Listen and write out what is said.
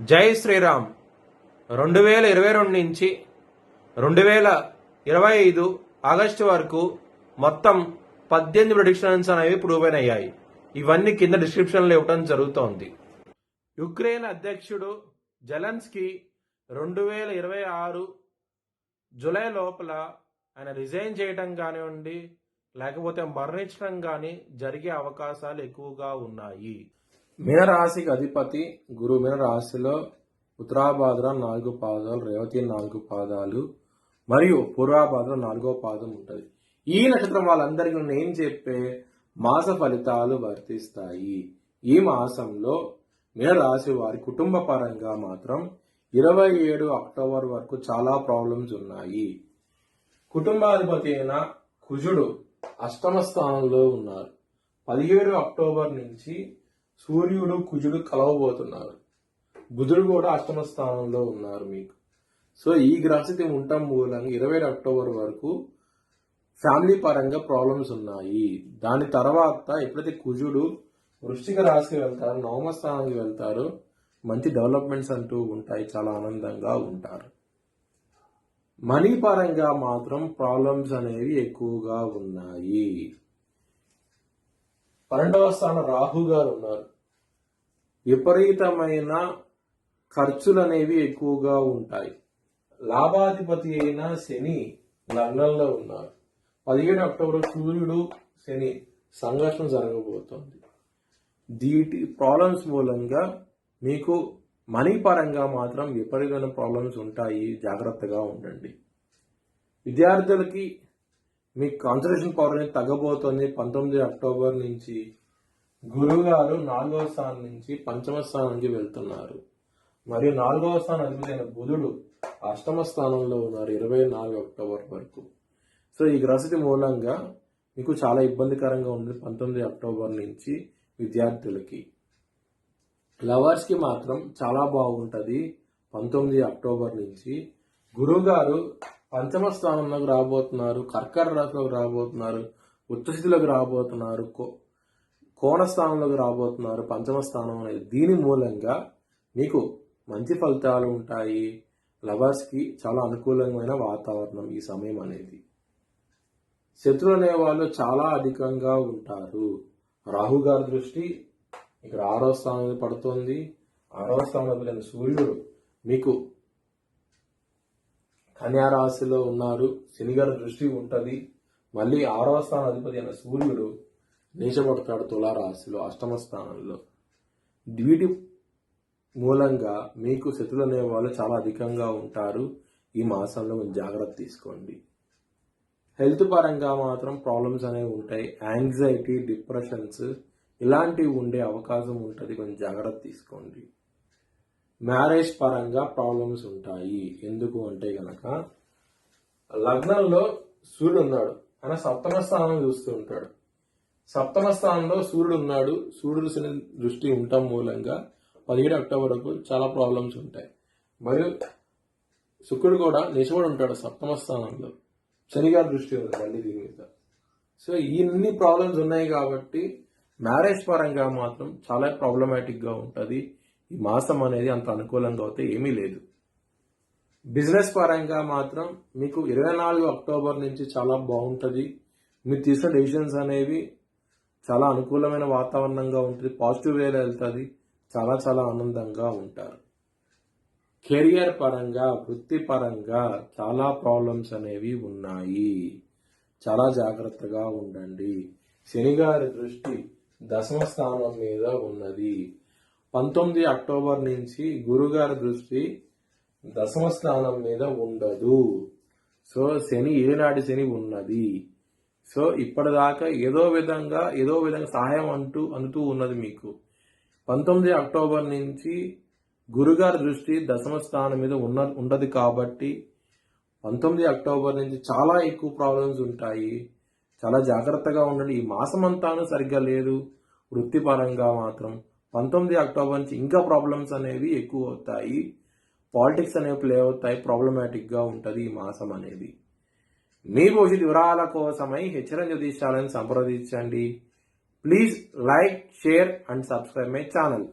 జై శ్రీరామ్. 2022 నుంచి 2025 ఆగస్టు వరకు మొత్తం 18 ప్రెడిక్షన్స్ అనేవి ప్రూవ్ అయ్యాయి. ఇవన్నీ కింద డిస్క్రిప్షన్లో ఇవ్వడం జరుగుతోంది. యుక్రెయిన్ అధ్యక్షుడు జెలెన్స్కీ 2026 జూలై లోపల ఆయన రిజైన్ చేయడం కానివ్వండి, లేకపోతే మరణించడం కానీ జరిగే అవకాశాలు ఎక్కువగా ఉన్నాయి. మీనరాశికి అధిపతి గురు. మీనరాశిలో ఉత్తరాభాద్ర 4 పాదాలు, రేవతి 4 పాదాలు మరియు పూర్వాభాద్ర 4వ పాదం ఉంటుంది. ఈ నక్షత్రం వాళ్ళందరికీ నేను చెప్పే మాస ఫలితాలు వర్తిస్తాయి. ఈ మాసంలో మీనరాశి వారి కుటుంబ పరంగా మాత్రం 27 అక్టోబర్ వరకు చాలా ప్రాబ్లమ్స్ ఉన్నాయి. కుటుంబాధిపతి అయిన కుజుడు అష్టమ స్థానంలో ఉన్నారు. 17 అక్టోబర్ నుంచి సూర్యుడు కుజుడు కలవబోతున్నారు. బుధుడు కూడా అష్టమ స్థానంలో ఉన్నారు మీకు. సో ఈ గ్రహస్థితి ఉండటం మూలంగా 27 అక్టోబర్ వరకు ఫ్యామిలీ పరంగా ప్రాబ్లమ్స్ ఉన్నాయి. దాని తర్వాత ఎప్పుడైతే కుజుడు వృశ్చిక రాశికి వెళ్తారో, నవమ స్థానానికి వెళ్తారో మంచి డెవలప్మెంట్స్ అంటూ ఉంటాయి, చాలా ఆనందంగా ఉంటారు. మనీ పరంగా మాత్రం ప్రాబ్లమ్స్ అనేవి ఎక్కువగా ఉన్నాయి. 12వ స్థానం రాహు గారు ఉన్నారు. విపరీతమైన ఖర్చులు అనేవి ఎక్కువగా ఉంటాయి. లాభాధిపతి అయిన శని లగ్నంలో ఉన్నారు. 17 అక్టోబర్ సూర్యుడు శని సంఘర్షణ జరగబోతోంది. దీటి ప్రాబ్లమ్స్ మూలంగా మీకు మనీ పరంగా మాత్రం విపరీతమైన ప్రాబ్లమ్స్ ఉంటాయి, జాగ్రత్తగా ఉండండి. విద్యార్థులకి మీ కాన్సన్ట్రేషన్ పవర్ అనేది తగ్గబోతోంది. 19 అక్టోబర్ నుంచి గురువు గారు 4వ స్థానం నుంచి 5వ స్థానానికి వెళ్తున్నారు. మరియు 4వ స్థానం అధిపతి అయిన బుధుడు అష్టమ స్థానంలో ఉన్నారు 24 అక్టోబర్ వరకు. సో ఈ గ్రహస్థితి మూలంగా మీకు చాలా ఇబ్బందికరంగా ఉంది 19 అక్టోబర్ నుంచి విద్యార్థులకి. లవర్స్కి మాత్రం చాలా బాగుంటుంది 19 అక్టోబర్ నుంచి. గురువు గారు 5వ స్థానంలోకి రాబోతున్నారు, కర్కట రాశిలోకి రాబోతున్నారు, ఉత్తస్థితిలోకి రాబోతున్నారు, కోణ స్థానంలోకి రాబోతున్నారు. 5వ స్థానం అనేది దీని మూలంగా మీకు మంచి ఫలితాలు ఉంటాయి. లవర్స్కి చాలా అనుకూలమైన వాతావరణం ఈ సమయం అనేది. శత్రువులు అనేవాళ్ళు చాలా అధికంగా ఉంటారు. రాహు గారి దృష్టి ఇక్కడ 6వ స్థానం పడుతుంది. 6వ స్థానంలో సూర్యుడు మీకు కన్యా రాశిలో ఉన్నారు. శని గారి దృష్టి ఉంటుంది. మళ్ళీ 6వ స్థానం అధిపతి అయిన సూర్యుడు నీచబడతాడు తులారాశిలో అష్టమ స్థానంలో. వీటి మూలంగా మీకు శత్రువులు అనేవాళ్ళు చాలా అధికంగా ఉంటారు. ఈ మాసంలో కొంచెం జాగ్రత్త తీసుకోండి. హెల్త్ పరంగా మాత్రం ప్రాబ్లమ్స్ అనేవి ఉంటాయి. యాంగ్జైటీ, డిప్రెషన్స్ ఇలాంటివి ఉండే అవకాశం ఉంటుంది, కొంచెం జాగ్రత్త తీసుకోండి. మ్యారేజ్ పరంగా ప్రాబ్లమ్స్ ఉంటాయి. ఎందుకు అంటే గనక లగ్నంలో సూర్యుడు ఉన్నాడు, ఆయన 7వ స్థానం చూస్తూ ఉంటాడు. 7వ స్థానంలో సూర్యుడు ఉన్నాడు. సూర్యుడు శని దృష్టి ఉండటం మూలంగా 17 అక్టోబర్ వరకు చాలా ప్రాబ్లమ్స్ ఉంటాయి. మరియు శుక్రుడు కూడా నిశుడు ఉంటాడు 7వ స్థానంలో. శని గారి దృష్టి ఉంది మళ్ళీ దీని మీద. సో ఇన్ని ప్రాబ్లమ్స్ ఉన్నాయి కాబట్టి మ్యారేజ్ పరంగా మాత్రం చాలా ప్రాబ్లమాటిక్ గా ఉంటుంది. ఈ మాసం అనేది అంత అనుకూలంగా అయితే ఏమీ లేదు. బిజినెస్ పరంగా మాత్రం మీకు 24 అక్టోబర్ నుంచి చాలా బాగుంటుంది. మీరు తీసుకున్న డెసిషన్స్ అనేవి చాలా అనుకూలమైన వాతావరణంగా ఉంటుంది, పాజిటివ్ వేలో వెళ్తుంది, చాలా చాలా ఆనందంగా ఉంటారు. కెరియర్ పరంగా, వృత్తి పరంగా చాలా ప్రాబ్లమ్స్ అనేవి ఉన్నాయి. చాలా జాగ్రత్తగా ఉండండి. శని గారి దృష్టి 10వ స్థానం మీద ఉన్నది. 19 అక్టోబర్ నుంచి గురుగారి దృష్టి 10వ స్థానం మీద ఉండదు. సో శని ఏనాటి శని ఉన్నది. సో ఇప్పటిదాకా ఏదో విధంగా సహాయం అందుతూ ఉన్నది మీకు. 19 అక్టోబర్ నుంచి గురుగారి దృష్టి 10వ స్థానం మీద ఉండదు కాబట్టి 19 అక్టోబర్ నుంచి చాలా ఎక్కువ ప్రాబ్లమ్స్ ఉంటాయి. చాలా జాగ్రత్తగా ఉండండి. ఈ మాసం అంతాను సరిగ్గా లేదు. వృత్తిపరంగా మాత్రం 19 అక్టోబర్ నుంచి ఇంకా ప్రాబ్లమ్స్ అనేవి ఎక్కువ అవుతాయి. పాలిటిక్స్ అనేవి ప్లే అవుతాయి. ప్రాబ్లమాటిక్ గా ఉంటుంది ఈ మాసం అనేది. మీ భవిష్యత్ వివరాల కోసమై హెచ్చరిక జ్యోతిష్యాలను సంప్రదించండి. Please like, share and subscribe my channel.